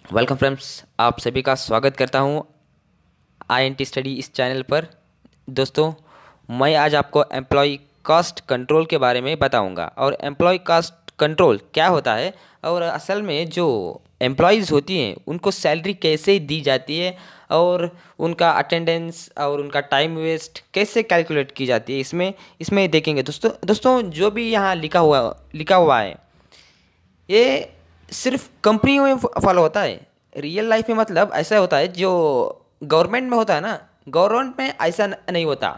Welcome friends, आप सभी का स्वागत करता हूं आईएनटी स्टडी इस चैनल पर। दोस्तों, मैं आज आपको एम्प्लॉय कॉस्ट कंट्रोल के बारे में बताऊंगा और एम्प्लॉय कॉस्ट कंट्रोल क्या होता है और असल में जो एम्प्लॉयज़ होती हैं उनको सैलरी कैसे दी जाती है और उनका अटेंडेंस और उनका टाइम वेस्ट कैसे कैलकुलेट की जाती है, इसमें इसमें देखेंगे। दोस्तों जो भी यहाँ लिखा हुआ है ये सिर्फ कंपनियों में फॉलो होता है। रियल लाइफ में मतलब ऐसा होता है जो गवर्नमेंट में होता है ना, गवर्नमेंट में ऐसा नहीं होता।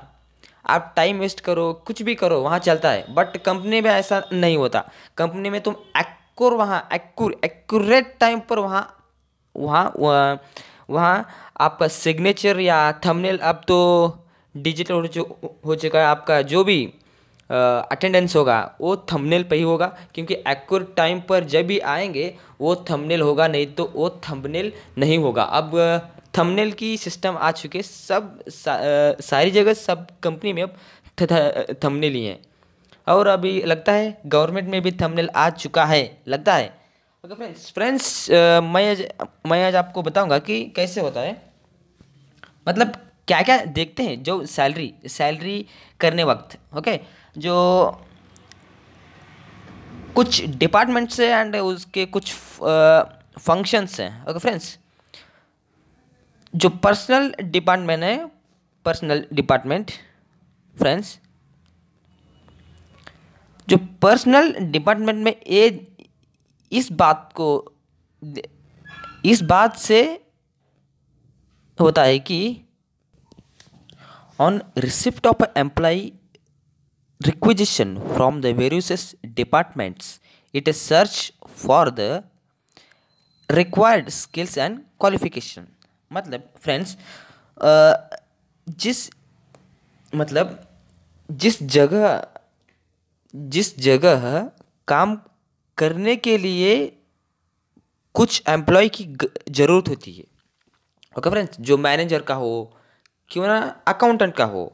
आप टाइम वेस्ट करो, कुछ भी करो, वहाँ चलता है, बट कंपनी में ऐसा नहीं होता। कंपनी में तुम एक्यूरेट टाइम पर वहाँ वहाँ वहाँ वहाँ आपका सिग्नेचर या थंबनेल, अब तो डिजिटल हो चुका है। आपका जो भी अटेंडेंस होगा वो थंबनेल पे ही होगा, क्योंकि एक्यूरेट टाइम पर जब भी आएंगे वो थंबनेल होगा, नहीं तो वो थंबनेल नहीं होगा। अब थंबनेल की सिस्टम आ चुके सारी जगह, सब कंपनी में अब थंबनेल ही है। और अभी लगता है गवर्नमेंट में भी थंबनेल आ चुका है, लगता है। ओके फ्रेंड्स, मैं आज आपको बताऊंगा कि कैसे होता है, मतलब क्या क्या देखते हैं जो सैलरी सैलरी करने वक्त। ओके, जो कुछ डिपार्टमेंट्स है एंड उसके कुछ फंक्शंस हैं। ओके फ्रेंड्स, जो पर्सनल डिपार्टमेंट फ्रेंड्स, जो पर्सनल डिपार्टमेंट में ये इस बात को इस बात से होता है कि on receipt of employ requisition from the various departments, it is search for the required skills and qualification। मतलब फ्रेंड्स, जिस मतलब जिस जगह काम करने के लिए कुछ एम्प्लॉय की ज़रूरत होती है। ओके फ्रेंड्स, जो मैनेजर का हो, क्यों ना अकाउंटेंट का हो,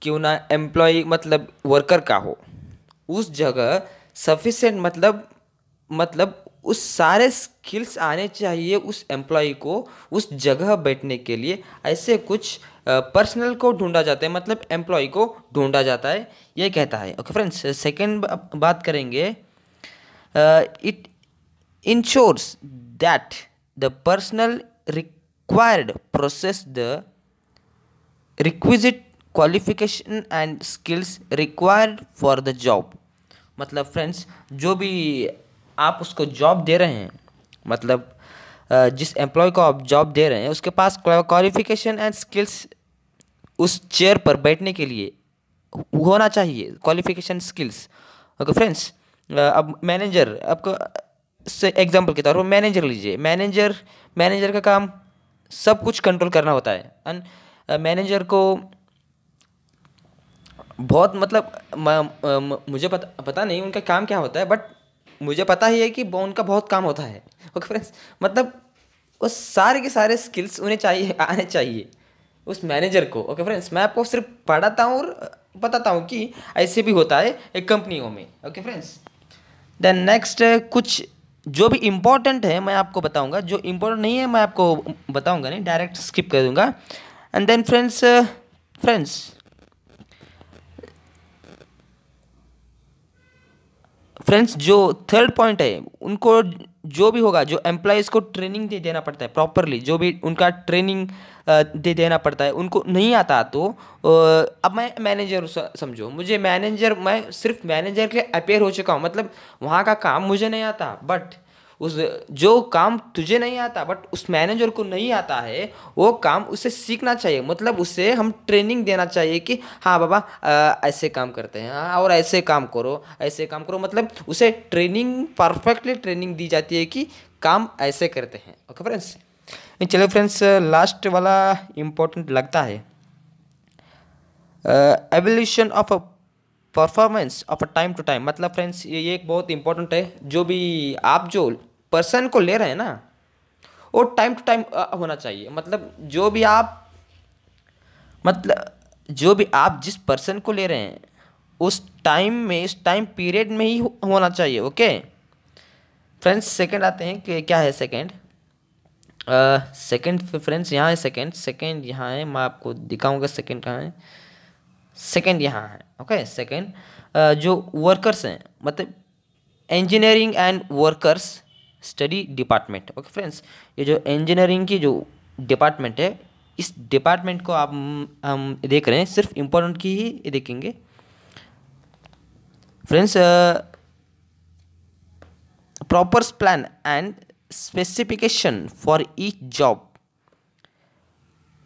क्यों ना एम्प्लॉय मतलब वर्कर का हो, उस जगह सफिशिएंट मतलब उस सारे स्किल्स आने चाहिए उस एम्प्लॉय को उस जगह बैठने के लिए। ऐसे कुछ पर्सनल को ढूंढा जाता है, मतलब एम्प्लॉय को ढूंढा जाता है, ये कहता है। ओके फ्रेंड्स, सेकंड बात करेंगे। It ensures that the personnel required process the requisite qualification and skills required for the job. मतलब फ्रेंड्स, जो भी आप उसको जॉब दे रहे हैं, मतलब जिस एम्प्लॉय को आप जॉब दे रहे हैं उसके पास क्वालिफिकेशन एंड स्किल्स उस चेयर पर बैठने के लिए होना चाहिए, क्वालिफिकेशन स्किल्स। ओके फ्रेंड्स, अब मैनेजर, आपको से एग्जांपल के तौर पर मैनेजर लीजिए। मैनेजर का काम सब कुछ कंट्रोल करना होता है। मैनेजर को बहुत मतलब मुझे पता नहीं उनका काम क्या होता है, बट मुझे पता ही है कि उनका बहुत काम होता है। ओके फ्रेंड्स, मतलब वो सारे के सारे स्किल्स उन्हें चाहिए, आने चाहिए उस मैनेजर को। ओके फ्रेंड्स, मैं आपको सिर्फ पढ़ाता हूँ और बताता हूँ कि ऐसे भी होता है एक कंपनियों में। ओके फ्रेंड्स, देन नेक्स्ट, कुछ जो भी इम्पोर्टेंट है मैं आपको बताऊंगा, जो इम्पोर्टेंट नहीं है मैं आपको बताऊंगा नहीं, डायरेक्ट स्किप कर दूंगा। एंड देन फ्रेंड्स फ्रेंड्स जो थर्ड पॉइंट है, उनको जो भी होगा, जो एम्प्लॉयज़ को ट्रेनिंग दे देना पड़ता है प्रॉपरली, जो भी उनका ट्रेनिंग दे देना पड़ता है। उनको नहीं आता तो अब मैं मैनेजर समझो, मैं सिर्फ मैनेजर के लिए अपेयर हो चुका हूँ, मतलब वहाँ का काम मुझे नहीं आता, बट उस जो काम तुझे नहीं आता बट उस मैनेजर को नहीं आता है, वो काम उसे सीखना चाहिए। मतलब उसे हम ट्रेनिंग देना चाहिए कि हाँ बाबा, ऐसे काम करते हैं, हाँ, और ऐसे काम करो, मतलब उसे ट्रेनिंग, परफेक्टली ट्रेनिंग दी जाती है कि काम ऐसे करते हैं। ओके फ्रेंड्स, चलो फ्रेंड्स, लास्ट वाला इम्पोर्टेंट लगता है, evolution of a performance of a time to time. मतलब फ्रेंड्स, ये एक बहुत इंपॉर्टेंट है। जो भी आप जो पर्सन को ले रहे हैं ना, वो टाइम टू टाइम होना चाहिए। मतलब जो भी आप जिस पर्सन को ले रहे हैं उस टाइम में, इस टाइम पीरियड में ही होना चाहिए। ओके फ्रेंड्स, सेकंड आते हैं कि क्या है सेकंड। सेकंड फ्रेंड्स यहाँ है, सेकंड सेकंड यहाँ है, मैं आपको दिखाऊंगा सेकंड कहाँ है। सेकंड यहाँ है। ओके, सेकंड जो वर्कर्स हैं, मतलब engineering and workers study department. Okay friends, ये जो इंजीनियरिंग की जो डिपार्टमेंट है, इस डिपार्टमेंट को आप हम देख रहे हैं, सिर्फ इम्पोर्टेंट की ही देखेंगे friends. Proper plan and specification for each job,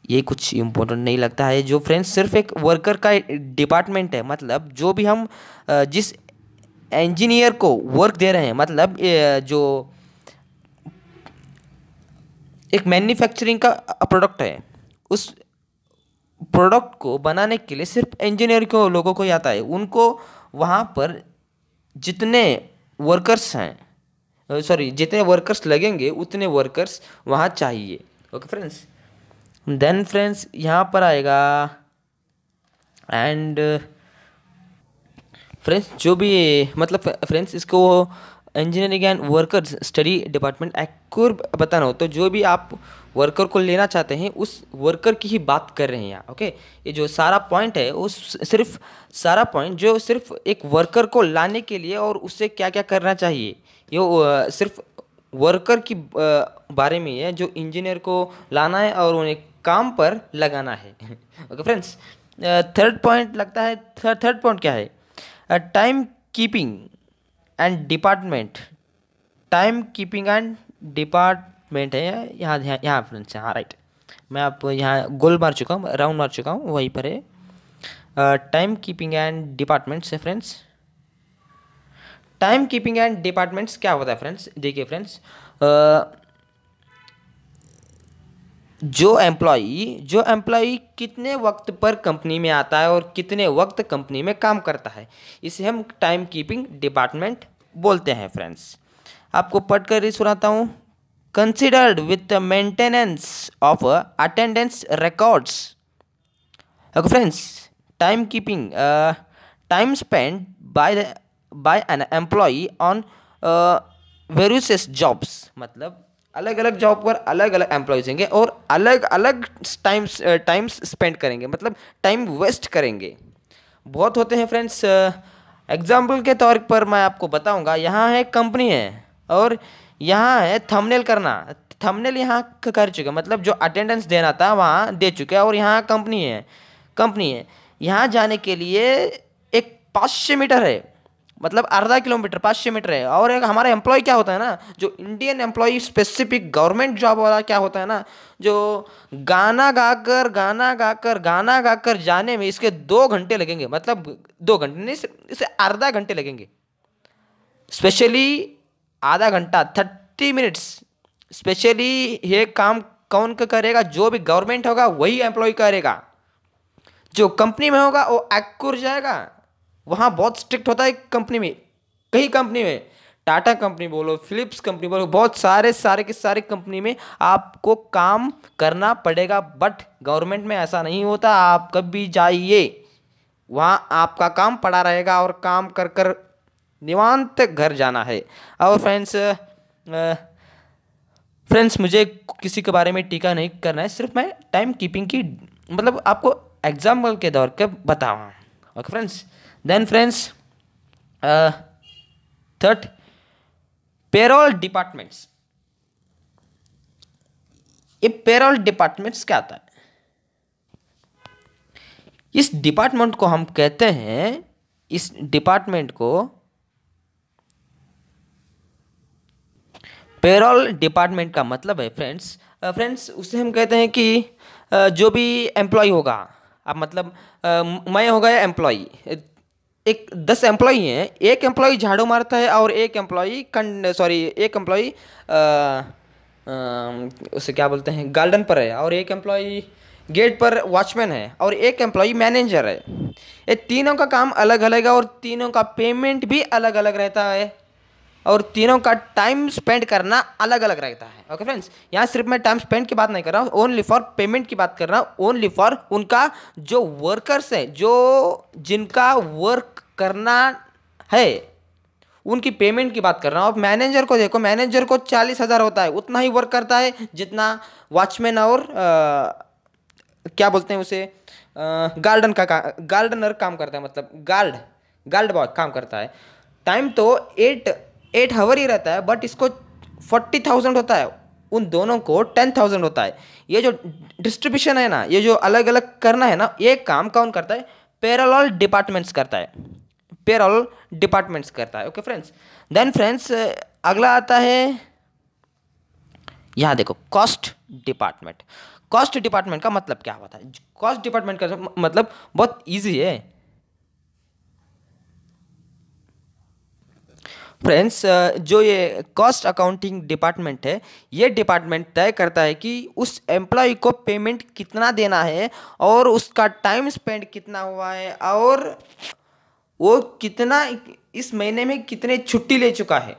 ये कुछ इम्पोर्टेंट नहीं लगता है। जो फ्रेंड्स सिर्फ एक वर्कर का डिपार्टमेंट है, मतलब जो भी हम जिस इंजीनियर को वर्क दे रहे हैं, मतलब जो एक मैन्युफैक्चरिंग का प्रोडक्ट है, उस प्रोडक्ट को बनाने के लिए सिर्फ इंजीनियर को लोगों को ही आता है। उनको वहाँ पर जितने वर्कर्स हैं, सॉरी जितने वर्कर्स लगेंगे उतने वर्कर्स वहाँ चाहिए। ओके फ्रेंड्स, देन फ्रेंड्स यहाँ पर आएगा एंड फ्रेंड्स जो भी मतलब फ्रेंड्स इसको engineering and workers study department एक्यूर बताना हो, तो जो भी आप वर्कर को लेना चाहते हैं उस वर्कर की ही बात कर रहे हैं यहाँ। ओके, ये जो सारा पॉइंट है उस सिर्फ सारा पॉइंट जो सिर्फ एक वर्कर को लाने के लिए और उससे क्या क्या करना चाहिए, ये सिर्फ वर्कर की बारे में है, जो इंजीनियर को लाना है और उन्हें काम पर लगाना है। ओके फ्रेंड्स, थर्ड पॉइंट लगता है, थर्ड पॉइंट क्या है, time keeping and department. Time keeping and department है यहाँ यहाँ फ्रेंड्स, यहाँ राइट। मैं आपको यहाँ गोल मार चुका हूँ, राउंड मार चुका हूँ, वहीं पर है टाइम कीपिंग एंड डिपार्टमेंट्स है friends. Time keeping and departments क्या होता है फ्रेंड्स, देखिए फ्रेंड्स, जो एम्प्लॉई कितने वक्त पर कंपनी में आता है और कितने वक्त कंपनी में काम करता है, इसे हम टाइम कीपिंग डिपार्टमेंट बोलते हैं फ्रेंड्स। आपको पढ़कर ही सुनाता हूँ। Considered with the maintenance of attendance records. Okay friends, time keeping, time spend by an employee on various jobs, मतलब अलग अलग जॉब पर अलग अलग एम्प्लॉयज़ होंगे और अलग अलग टाइम्स स्पेंड करेंगे, मतलब टाइम वेस्ट करेंगे। बहुत होते हैं फ्रेंड्स। एग्जाम्पल के तौर पर मैं आपको बताऊंगा, यहाँ है कंपनी है और यहाँ है थंबनेल करना। थंबनेल यहाँ कर चुके, मतलब जो अटेंडेंस देना था वहाँ दे चुके हैं, और यहाँ कंपनी है। यहाँ जाने के लिए एक 500 मीटर है, मतलब आधा किलोमीटर 500 मीटर है। और एक हमारा एम्प्लॉय क्या होता है ना, जो Indian employ specific government job वाला क्या होता है ना, जो गाना गाकर जाने में इसके 2 घंटे लगेंगे, मतलब 2 घंटे नहीं, इसे आधा घंटे लगेंगे। स्पेशली आधा घंटा 30 मिनट्स। स्पेशली ये काम कौन करेगा, जो भी गवर्नमेंट होगा वही एम्प्लॉय करेगा। जो कंपनी में होगा वो एक्कुर जाएगा, वहाँ बहुत स्ट्रिक्ट होता है कंपनी में। कई कंपनी में, टाटा कंपनी बोलो, फिलिप्स कंपनी बोलो, बहुत सारे के सारे कंपनी में आपको काम करना पड़ेगा, बट गवर्नमेंट में ऐसा नहीं होता। आप कभी जाइए, वहाँ आपका काम पड़ा रहेगा और काम कर कर निवांत घर जाना है। और फ्रेंड्स मुझे किसी के बारे में टीका नहीं करना है, सिर्फ मैं टाइम कीपिंग की मतलब आपको एग्जाम्पल के दौर पे बताऊँ। Okay friends, then friends third, payroll departments. ये पेरोल डिपार्टमेंट्स क्या आता है, इस डिपार्टमेंट को हम कहते हैं, इस डिपार्टमेंट को पेरोल डिपार्टमेंट का मतलब है फ्रेंड्स उसे हम कहते हैं कि जो भी एम्प्लॉय होगा, अब मतलब मैं हो गया एम्प्लॉय, एक 10 एम्प्लॉई हैं, एक एम्प्लॉई झाड़ू मारता है और एक एम्प्लॉई उसे क्या बोलते हैं, गार्डन पर है, और एक एम्प्लॉई गेट पर वॉचमैन है, और एक एम्प्लॉई मैनेजर है। ये तीनों का काम अलग अलग है और तीनों का पेमेंट भी अलग अलग रहता है, और तीनों का टाइम स्पेंड करना अलग अलग रहता है। ओके फ्रेंड्स, यहाँ सिर्फ मैं टाइम स्पेंड की बात नहीं कर रहा हूँ, ओनली फॉर पेमेंट की बात कर रहा हूँ, ओनली फॉर उनका जो वर्कर्स हैं, जो जिनका वर्क करना है उनकी पेमेंट की बात कर रहा हूँ। अब मैनेजर को देखो, मैनेजर को 40,000 होता है, उतना ही वर्क करता है जितना वॉचमैन और क्या बोलते हैं उसे, गार्डनर काम करता है, मतलब गार्ड बॉय काम करता है। टाइम तो 8 आवर ही रहता है, बट इसको 40,000 होता है, उन दोनों को 10,000 होता है। ये जो डिस्ट्रीब्यूशन है ना, ये जो अलग अलग करना है ना, ये काम कौन करता है? पेरोल डिपार्टमेंट्स करता है, पेरोल डिपार्टमेंट्स करता है। ओके फ्रेंड्स, देन फ्रेंड्स अगला आता है, यहाँ देखो, कॉस्ट डिपार्टमेंट। कॉस्ट डिपार्टमेंट का मतलब क्या होता है? कॉस्ट डिपार्टमेंट का मतलब बहुत इजी है फ्रेंड्स। जो ये कॉस्ट अकाउंटिंग डिपार्टमेंट है, ये डिपार्टमेंट तय करता है कि उस एम्प्लॉय को पेमेंट कितना देना है, और उसका टाइम स्पेंड कितना हुआ है, और वो कितना इस महीने में कितने छुट्टी ले चुका है।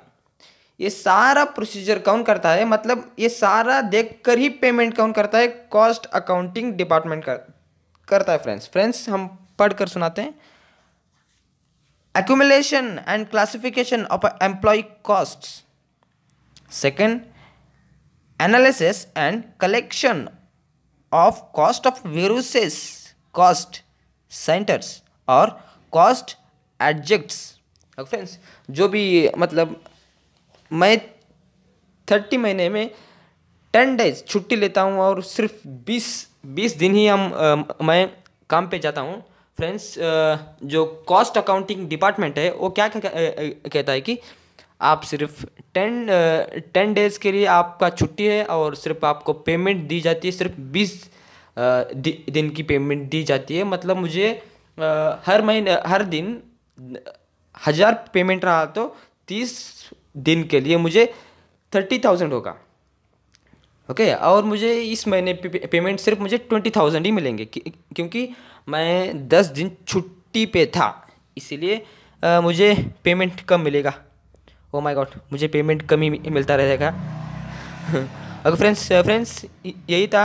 ये सारा प्रोसीजर कौन करता है? मतलब ये सारा देखकर ही पेमेंट कौन करता है? कॉस्ट अकाउंटिंग डिपार्टमेंट करता है फ्रेंड्स हम पढ़कर सुनाते हैं। Accumulation and classification of employee costs. Second, analysis and collection of cost of various cost centers और cost adjuncts. फ्रेंड्स जो भी, मतलब मैं 30 महीने में 10 डेज छुट्टी लेता हूँ, और सिर्फ 20 दिन ही मैं काम पे जाता हूँ। फ्रेंड्स जो कॉस्ट अकाउंटिंग डिपार्टमेंट है वो क्या कहता है कि आप सिर्फ 10 डेज के लिए आपका छुट्टी है, और सिर्फ आपको पेमेंट दी जाती है, सिर्फ 20 दिन की पेमेंट दी जाती है। मतलब मुझे हर महीने, हर दिन 1000 पेमेंट रहा तो 30 दिन के लिए मुझे 30,000 होगा। ओके, और मुझे इस महीने पेमेंट सिर्फ मुझे 20,000 ही मिलेंगे, क्योंकि मैं 10 दिन छुट्टी पे था, इसीलिए मुझे पेमेंट कम मिलेगा। ओ माय गॉड, मुझे पेमेंट कम ही मिलता रहेगा। अगर फ्रेंड्स यही था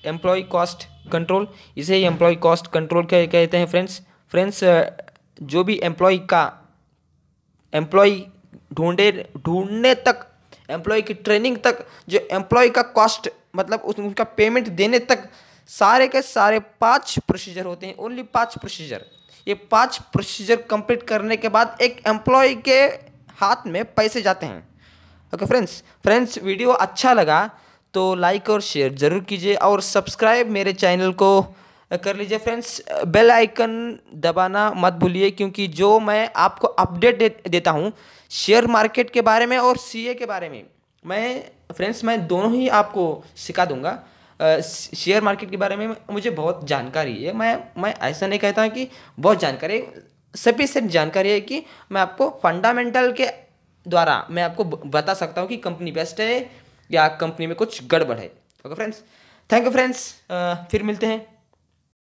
एम्प्लॉय कॉस्ट कंट्रोल, इसे ही एम्प्लॉय कॉस्ट कंट्रोल कहते हैं फ्रेंड्स। जो भी एम्प्लॉय ढूंढने तक, एम्प्लॉय की ट्रेनिंग तक, जो एम्प्लॉय का कॉस्ट मतलब उनका पेमेंट देने तक, सारे के सारे 5 प्रोसीजर होते हैं, ओनली 5 प्रोसीजर। ये 5 प्रोसीजर कंप्लीट करने के बाद एक एम्प्लॉय के हाथ में पैसे जाते हैं। ओके फ्रेंड्स वीडियो अच्छा लगा तो लाइक और शेयर ज़रूर कीजिए, और सब्सक्राइब मेरे चैनल को कर लीजिए फ्रेंड्स। बेल आइकन दबाना मत भूलिए, क्योंकि जो मैं आपको अपडेट देता हूँ शेयर मार्केट के बारे में और सीए के बारे में, मैं दोनों ही आपको सिखा दूंगा। शेयर मार्केट के बारे में मुझे बहुत जानकारी है, मैं ऐसा नहीं कहता कि बहुत जानकारी, सफिशिएंट जानकारी है कि मैं आपको फंडामेंटल के द्वारा मैं आपको बता सकता हूँ कि कंपनी बेस्ट है या कंपनी में कुछ गड़बड़ है। Okay friends, thank you friends, फिर मिलते हैं।